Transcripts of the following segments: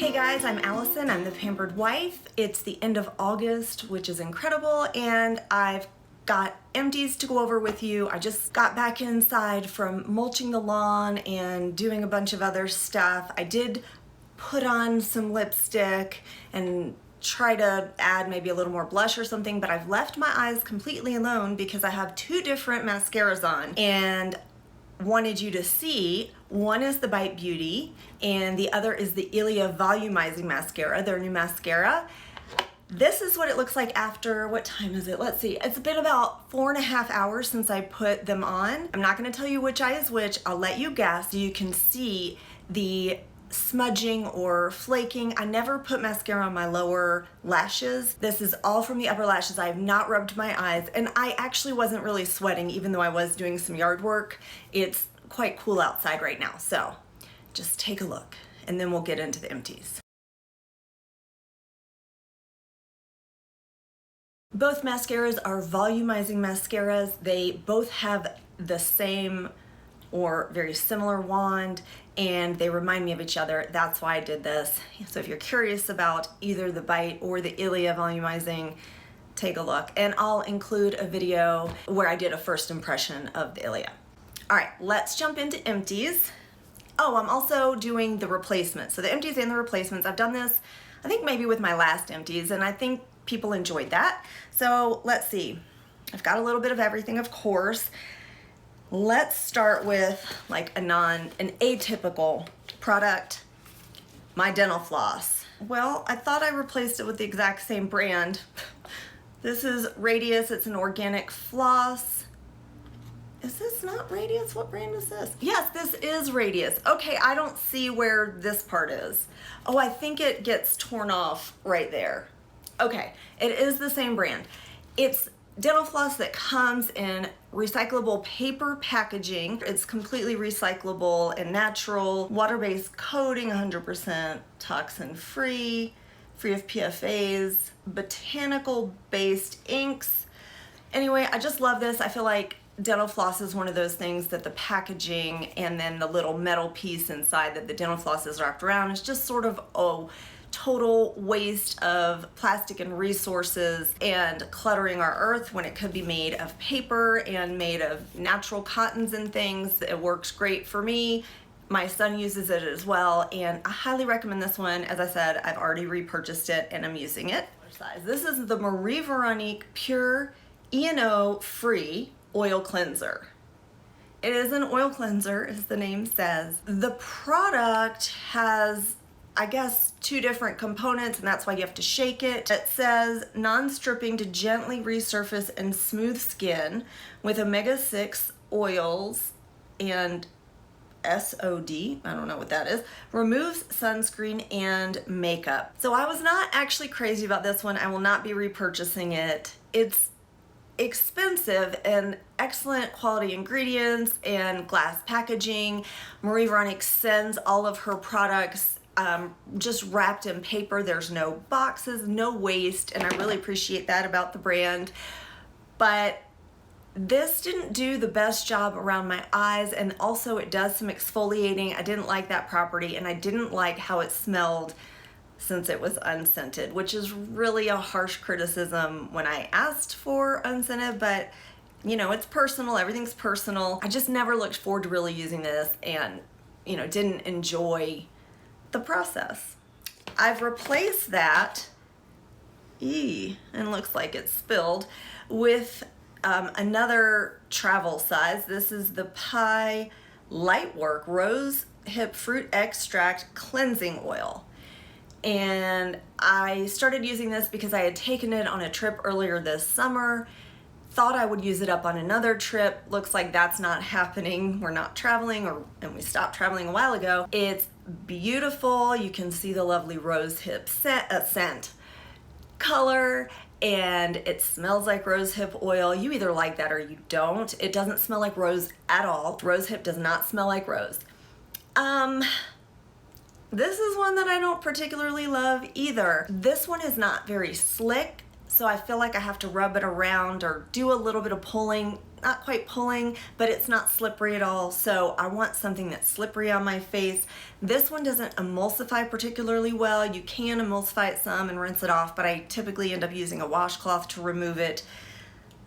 Hey guys, I'm Allison. I'm the Pampered Wife. It's the end of August, which is incredible, and I've got empties to go over with you. I just got back inside from mulching the lawn and doing a bunch of other stuff. I did put on some lipstick and try to add maybe a little more blush or something, but I've left my eyes completely alone because I have two different mascaras on and wanted you to see. One is the Bite Beauty and the other is the Ilia Volumizing Mascara, their new mascara. This is what it looks like after, what time is it? Let's see. It's been about 4.5 hours since I put them on. I'm not gonna tell you which eye is which. I'll let you guess. You can see the smudging or flaking. I never put mascara on my lower lashes. This is all from the upper lashes. I have not rubbed my eyes, and I actually wasn't really sweating even though I was doing some yard work. It's quite cool outside right now, so just take a look and then we'll get into the empties. Both mascaras are volumizing mascaras. They both have the same or very similar wand, and they remind me of each other. That's why I did this. So if you're curious about either the Bite or the Ilia Volumizing, take a look. And I'll include a video where I did a first impression of the Ilia. All right, let's jump into empties. Oh, I'm also doing the replacements. So the empties and the replacements, I've done this, I think maybe with my last empties, and I think people enjoyed that. So let's see. I've got a little bit of everything, of course. Let's start with like an atypical product, my dental floss. Well, I thought I replaced it with the exact same brand. This is Radius, it's an organic floss. Is this not Radius? What brand is this? Yes, this is Radius. Okay, I don't see where this part is. Oh, I think it gets torn off right there. Okay, it is the same brand. It's dental floss that comes in recyclable paper packaging. It's completely recyclable and natural, water-based coating, 100% toxin-free, free of PFAs, botanical-based inks. Anyway, I just love this. I feel like dental floss is one of those things that the packaging and then the little metal piece inside that the dental floss is wrapped around is just sort of total waste of plastic and resources and cluttering our earth when it could be made of paper and made of natural cottons and things. It works great for me. My son uses it as well, and I highly recommend this one. As I said, I've already repurchased it and I'm using it. This is the Veronique Pure E&O Free Oil Cleanser. It is an oil cleanser, as the name says. The product has, I guess, two different components, and that's why you have to shake it. It says non-stripping to gently resurface and smooth skin with omega-6 oils and SOD, I don't know what that is, removes sunscreen and makeup. So I was not actually crazy about this one. I will not be repurchasing it. It's expensive and excellent quality ingredients and glass packaging. Veronique sends all of her products just wrapped in paper. There's no boxes, no waste, and I really appreciate that about the brand. But this didn't do the best job around my eyes, and also it does some exfoliating. I didn't like that property, and I didn't like how it smelled since it was unscented, which is really a harsh criticism when I asked for unscented, but you know, it's personal, everything's personal. I just never looked forward to really using this and, you know, didn't enjoy the process. I've replaced that, and looks like it's spilled, with another travel size. This is the Pie Lightwork Rose Hip Fruit Extract Cleansing Oil. And I started using this because I had taken it on a trip earlier this summer, thought I would use it up on another trip. Looks like that's not happening. We're not traveling, and we stopped traveling a while ago. It's beautiful. You can see the lovely rose hip scent color, and it smells like rose hip oil. You either like that or you don't. It doesn't smell like rose at all. Rose hip does not smell like rose. This is one that I don't particularly love either. This one is not very slick, so I feel like I have to rub it around or do a little bit of pulling. not quite pulling, but it's not slippery at all. So I want something that's slippery on my face. This one doesn't emulsify particularly well. You can emulsify it some and rinse it off, but I typically end up using a washcloth to remove it.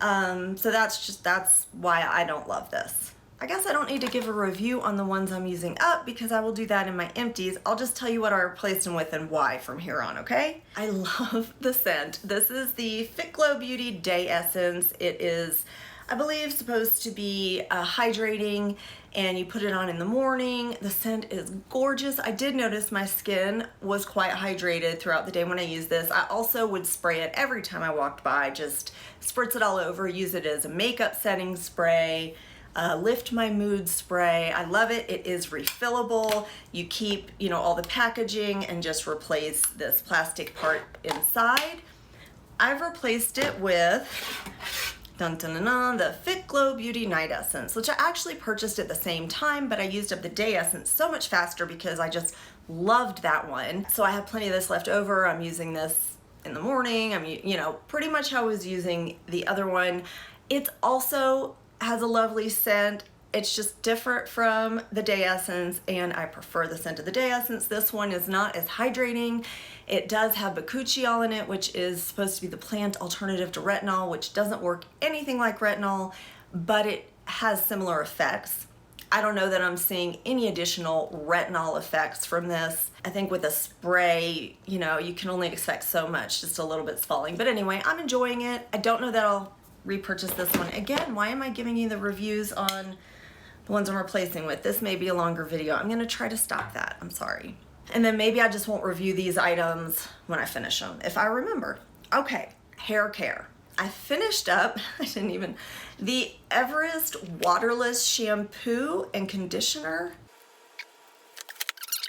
So that's why I don't love this. I guess I don't need to give a review on the ones I'm using up because I will do that in my empties. I'll just tell you what I replaced them with and why from here on, okay? I love the scent. This is the Fitglow Beauty Day Essence. It is, I believe, supposed to be hydrating, and you put it on in the morning. The scent is gorgeous. I did notice my skin was quite hydrated throughout the day when I used this. I also would spray it every time I walked by, just spritz it all over, use it as a makeup setting spray. Lift my mood spray. I love it. It is refillable. You keep, all the packaging and just replace this plastic part inside. I've replaced it with the Fitglow Beauty Night Essence, which I actually purchased at the same time, but I used up the Day Essence so much faster because I just loved that one. So I have plenty of this left over. I'm using this in the morning. I'm, pretty much how I was using the other one. It's also has a lovely scent. It's just different from the Day Essence, and I prefer the scent of the Day Essence. This one is not as hydrating. It does have bakuchiol in it, which is supposed to be the plant alternative to retinol, which doesn't work anything like retinol, but it has similar effects. I don't know that I'm seeing any additional retinol effects from this. I think with a spray, you can only expect so much, just a little bit's falling. But anyway, I'm enjoying it. I don't know that I'll repurchase this one. Again, why am I giving you the reviews on the ones I'm replacing with? This may be a longer video. I'm gonna try to stop that, I'm sorry. And then maybe I just won't review these items when I finish them, if I remember. Okay, hair care. I finished up, the Everist waterless shampoo and conditioner.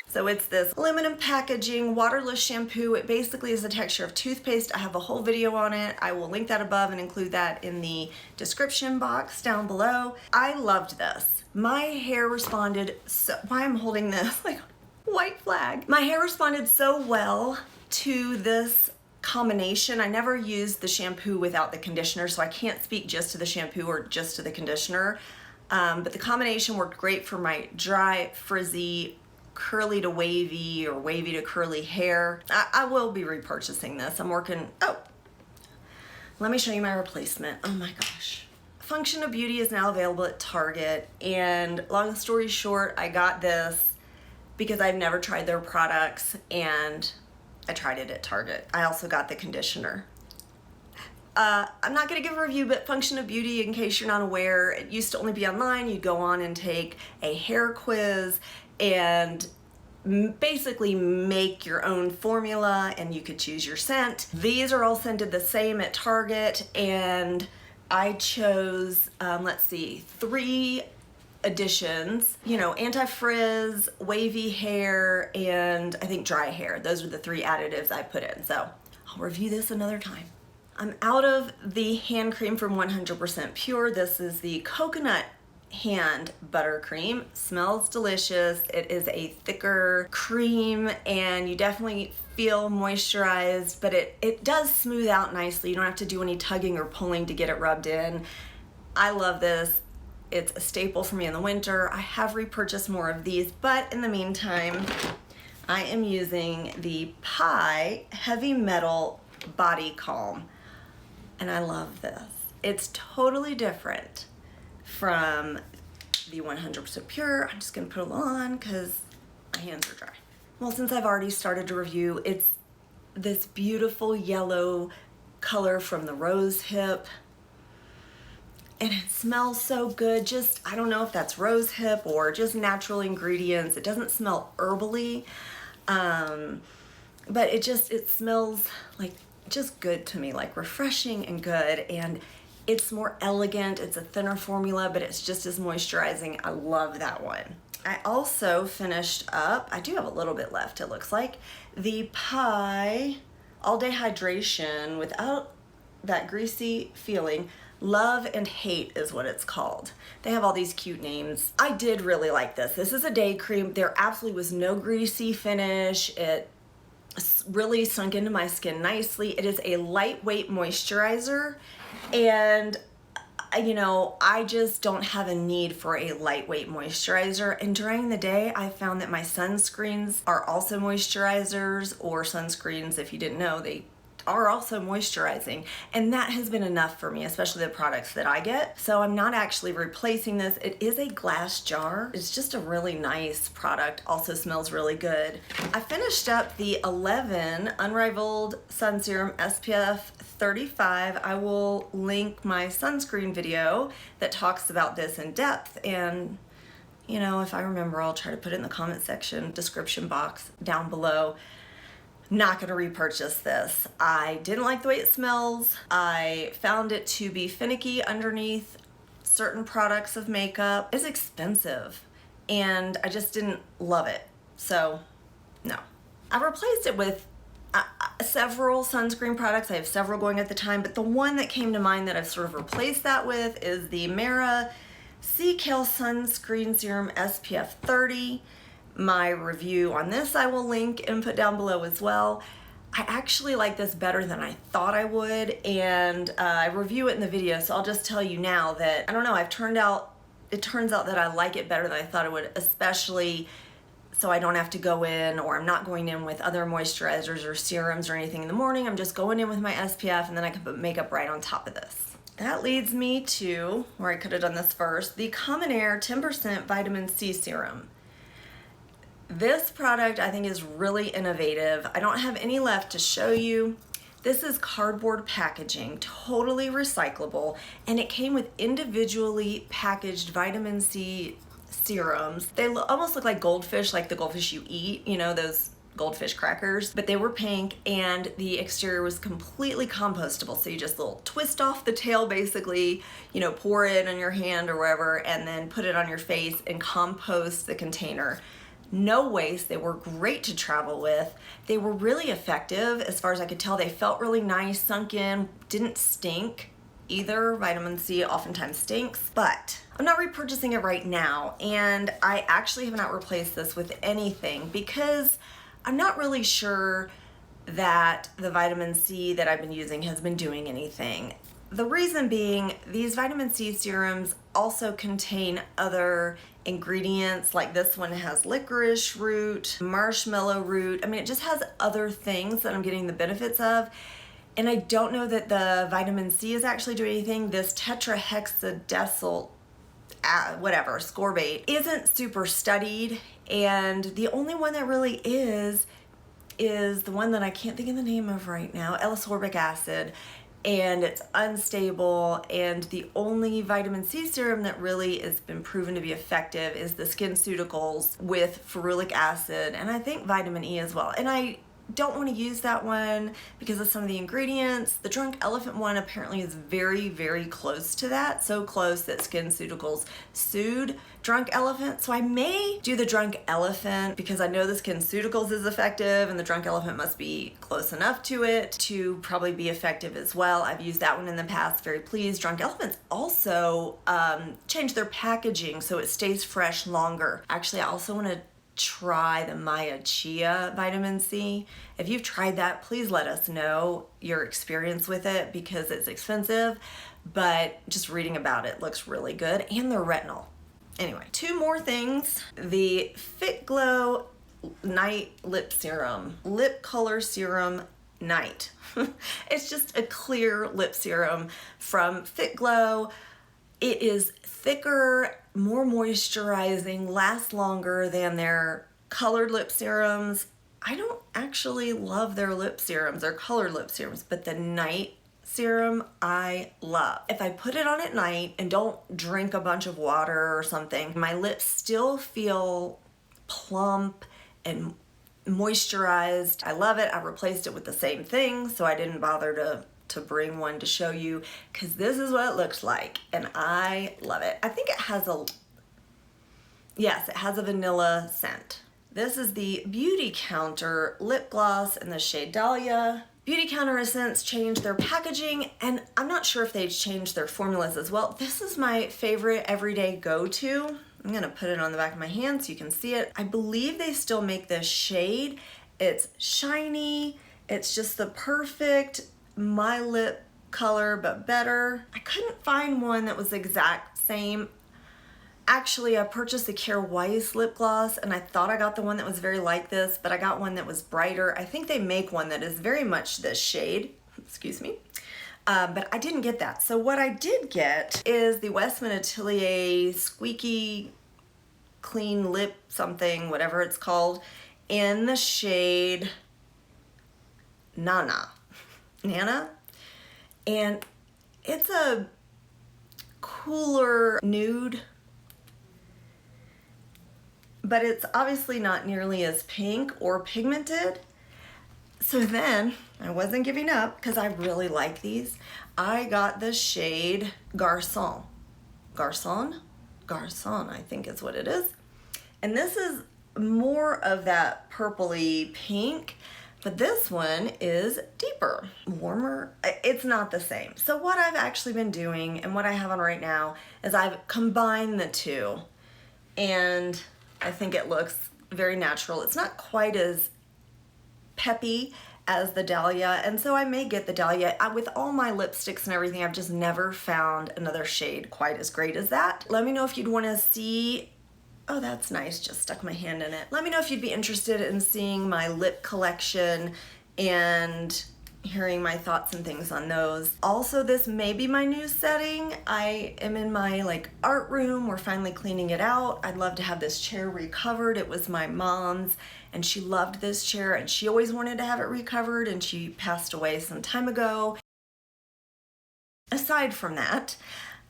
So it's this aluminum packaging, waterless shampoo. It basically is the texture of toothpaste. I have a whole video on it. I will link that above and include that in the description box down below. I loved this. My hair responded so, why I'm holding this, like white flag. My hair responded so well to this combination. I never used the shampoo without the conditioner, so I can't speak just to the shampoo or just to the conditioner. But the combination worked great for my dry, frizzy, curly to wavy or wavy to curly hair. I will be repurchasing this. I'm working, let me show you my replacement. Oh my gosh. Function of Beauty is now available at Target, and long story short, I got this because I've never tried their products and I tried it at Target. I also got the conditioner. I'm not gonna give a review, but Function of Beauty, in case you're not aware, it used to only be online. You'd go on and take a hair quiz and basically make your own formula, and you could choose your scent. These are all scented the same at Target, and I chose, 3 additions, anti-frizz, wavy hair, and I think dry hair. Those are the 3 additives I put in, so I'll review this another time. I'm out of the hand cream from 100% Pure. This is the coconut hand buttercream. Smells delicious. It is a thicker cream, and you definitely feel moisturized, but it does smooth out nicely. You don't have to do any tugging or pulling to get it rubbed in. I love this. It's a staple for me in the winter. I have repurchased more of these, but in the meantime, I am using the Pi Heavy Metal Body Calm, and I love this. It's totally different from the 100% Pure. I'm just gonna put it on because my hands are dry. Well, since I've already started to review, it's this beautiful yellow color from the rose hip, and it smells so good. Just, I don't know if that's rose hip or just natural ingredients. It doesn't smell herbally, but it smells like just good to me, like refreshing and good, and it's more elegant. It's a thinner formula, but it's just as moisturizing. I love that one. I also finished up, I do have a little bit left, it looks like, the Pi All Day Hydration without that greasy feeling. Love and Hate is what it's called. They have all these cute names. I did really like this. This is a day cream. There absolutely was no greasy finish. It really sunk into my skin nicely. It is a lightweight moisturizer, and you know, I just don't have a need for a lightweight moisturizer. And during the day, I found that my sunscreens are also moisturizers, or sunscreens, if you didn't know, they are also moisturizing, and that has been enough for me, especially the products that I get. So I'm not actually replacing this. It is a glass jar. It's just a really nice product, also smells really good. I finished up the 11 Unrivaled Sun Serum SPF 35. I will link my sunscreen video that talks about this in depth, and you know, if I remember, I'll try to put it in the comment section, description box down below. Not gonna repurchase this. I didn't like the way it smells. I found it to be finicky underneath certain products of makeup. It's expensive and I just didn't love it. So no. I replaced it with several sunscreen products. I have several going at the time, but the one that came to mind that I've sort of replaced that with is the Mera Sea Kale Sunscreen Serum SPF 30. My review on this I will link and put down below as well. I actually like this better than I thought I would, and I review it in the video, so I'll just tell you now that, I don't know, it turns out that I like it better than I thought I would, especially so I don't have to go in, or I'm not going in with other moisturizers or serums or anything in the morning. I'm just going in with my SPF, and then I can put makeup right on top of this. That leads me to, where I could have done this first, the Common Air 10% Vitamin C Serum. This product I think is really innovative. I don't have any left to show you. This is cardboard packaging, totally recyclable, and it came with individually packaged vitamin C serums. They almost look like goldfish, like the goldfish you eat, you know, those goldfish crackers, but they were pink, and the exterior was completely compostable. So you just little twist off the tail, basically, you know, pour it in your hand or wherever, and then put it on your face and compost the container. No waste. They were great to travel with. They were really effective as far as I could tell. They felt really nice, sunk in, didn't stink either. Vitamin C oftentimes stinks, but I'm not repurchasing it right now, and I actually have not replaced this with anything because I'm not really sure that the vitamin C that I've been using has been doing anything. The reason being, these vitamin C serums also contain other ingredients, like this one has licorice root, marshmallow root. I mean, it just has other things that I'm getting the benefits of. And I don't know that the vitamin C is actually doing anything. This tetrahexadecyl, whatever, scorbate, isn't super studied. And the only one that really is the one that I can't think of the name of right now, L-ascorbic acid. And it's unstable, and the only vitamin C serum that really has been proven to be effective is the SkinCeuticals with ferulic acid, and I think vitamin E as well. And I don't want to use that one because of some of the ingredients. The Drunk Elephant one apparently is very, very close to that, so close that SkinCeuticals sued Drunk Elephant. So I may do the Drunk Elephant because I know the SkinCeuticals is effective, and the Drunk Elephant must be close enough to it to probably be effective as well. I've used that one in the past, very pleased. Drunk Elephants also changed their packaging so it stays fresh longer. Actually, I also want to try the Maya Chia vitamin C. If you've tried that, please let us know your experience with it because it's expensive, but just reading about it looks really good, and the retinol. Anyway, two more things. The Fitglow Night Lip Serum, Lip Color Serum Night. It's just a clear lip serum from Fitglow. It is thicker, more moisturizing, lasts longer than their colored lip serums. I don't actually love their lip serums, their colored lip serums, but the night serum I love. If I put it on at night and don't drink a bunch of water or something, my lips still feel plump and moisturized. I love it. I replaced it with the same thing, so I didn't bother to bring one to show you because this is what it looks like, and I love it. I think it has it has a vanilla scent. This is the Beauty Counter lip gloss in the shade Dahlia. Beauty Counter has since changed their packaging, and I'm not sure if they've changed their formulas as well. This is my favorite everyday go-to. I'm gonna put it on the back of my hand so you can see it. I believe they still make this shade. It's shiny. It's just the perfect my lip color, but better. I couldn't find one that was the exact same. Actually, I purchased the Care Weiss lip gloss, and I thought I got the one that was very like this, but I got one that was brighter. I think they make one that is very much this shade. Excuse me. But I didn't get that. So what I did get is the Westman Atelier Squeaky Clean Lip something, whatever it's called, in the shade Nana. And it's a cooler nude, but it's obviously not nearly as pink or pigmented. So then, I wasn't giving up because I really like these. I got the shade Garçon, I think is what it is. And this is more of that purpley pink, but this one is deeper, warmer. It's not the same. So what I've actually been doing and what I have on right now is I've combined the two, and I think it looks very natural. It's not quite as peppy as the Dahlia, and so I may get the Dahlia. With all my lipsticks and everything, I've just never found another shade quite as great as that. Let me know if you'd want to see. Oh, that's nice, just stuck my hand in it. Let me know if you'd be interested in seeing my lip collection and hearing my thoughts and things on those. Also, this may be my new setting. I am in my art room. We're finally cleaning it out. I'd love to have this chair recovered. It was my mom's and she loved this chair and she always wanted to have it recovered, and she passed away some time ago. Aside from that,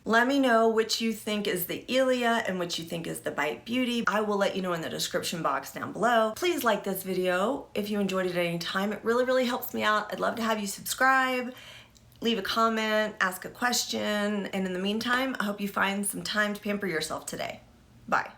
let me know which you think is the Ilia and which you think is the Bite Beauty. I will let you know in the description box down below. Please like this video if you enjoyed it at any time. It really, really helps me out. I'd love to have you subscribe, leave a comment, ask a question, and in the meantime, I hope you find some time to pamper yourself today. Bye.